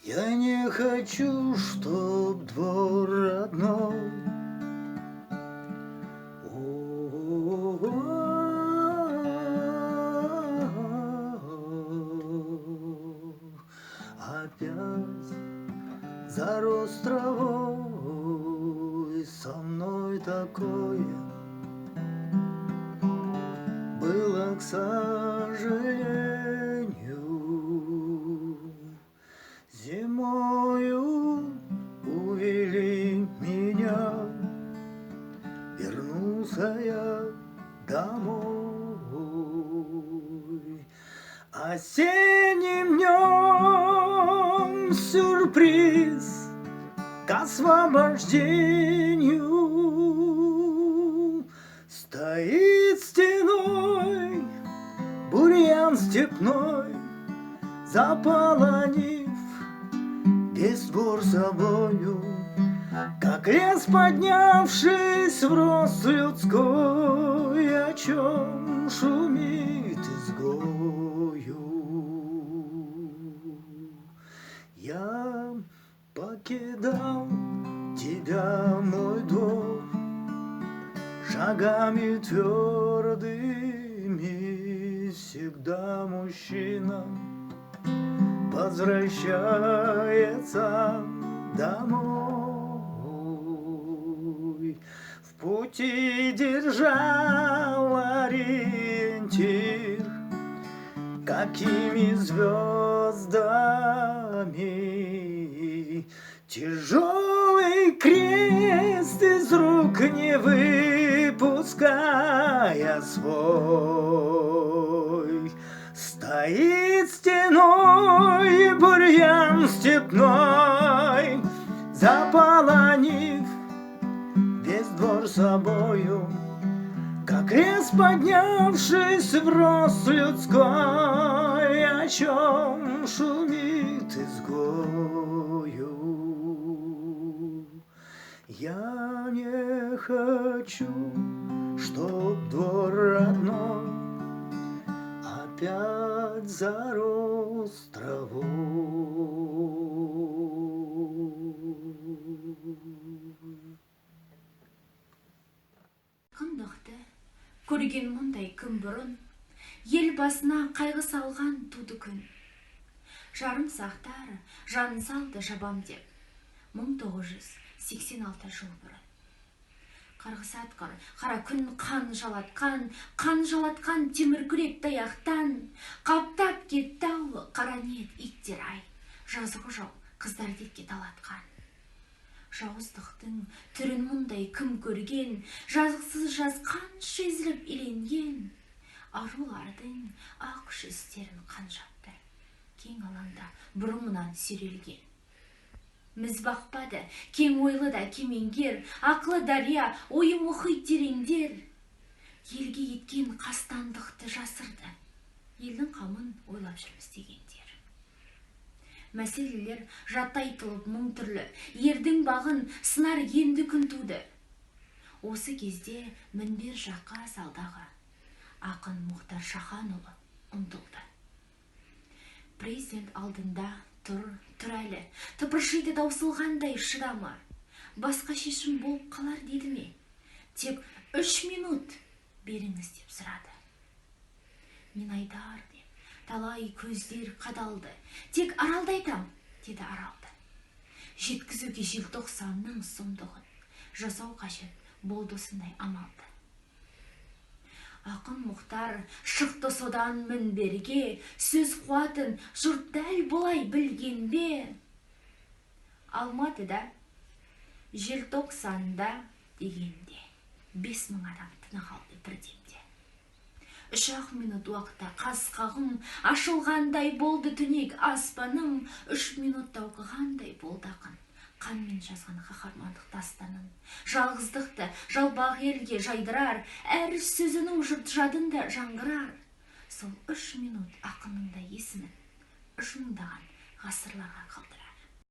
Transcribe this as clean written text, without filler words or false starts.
Я не хочу, чтоб двор родной опять зарос травой. Со мной такое было, к сожалению. Зимою увели меня, вернулся я домой. Осенним днем сюрприз к освобождению. Стоит стеной бурьян степной, заполонив весь двор собою, как лес, поднявшись в рост людской, о чем шумит изгою. Я покидал тебя, мой двор, шагами твердыми. Всегда мужчина возвращается домой. В пути держал ориентир, какими звездами. Тяжелый крест из рук не выпуская свой, стоит стеной бурьян степной, заполонив весь двор собою, как лес, поднявшись в рост людской, о чем шумит изгою. Я не хочу, чтоб двор родной опять зарос травой. Қындықты көрген мұндай күн бұрын, ел басына қайғы салған туды күн. Жарым сақтар жанын салды жабам деп, 1986 жыл бұрын. Қарғыс атқыр, қара күн қан жалатқан темір күрек таяқтан, қаптап кетті аулы қара ниет иттер ай, жазығы жау қыздар детке талатқан. Жауыздықтың түрін мұндай кім көрген, жазықсыз жаз қанша езіліп иленген, арулардың ақ жүздерін қан жапты, кең алаңда бұрымынан сүйрелген. Міз бақпады, кең ойлы да кемеңгер, ақлы дария, ойы мұхит тереңдер. Елге еткен қастандықты жасырды, елдің қамын ойлап жүрміз дегендер. Мәселелер жаттайтылып мұң түрлі, ердің бағын сынар енді күн туды. Осы кезде мінбер жаққа салдағы ақын Мұхтар Шаханұлы ұмтылды. Президент алдында тұр әлі, тыпыршиды таусылғандай шыдамы. Басқа шешім болып қалар деді ме? Тек 3 минут беріңіз деп сұрады. Мен Айдар деп, талай көздер қадалды. Тек Аралды айтам, деді Аралды. Жеткізуге желтоқсанның сұмдығын жасау қажет болды осындай амалды. Ақын Мұхтар шықты содан мінберге, сөз қуатын жұрт дәл болай білген бе? Алматыда желтоқсанда дегенде 5000 адам тына қалды бірдемде. 3 минут уақытта қас қағым ашылғандай болды түнек аспаным, 3 минутта оқығандай болды ақын қанмен жазған қаһармандық дастанын. Жалғыздықты жалбақ елге жайдырар, әр сөзінің жұрт жадында жаңғырар. Сол 3 минут ақынның да есімін 3 мыңдаған ғасырларға қалдырар.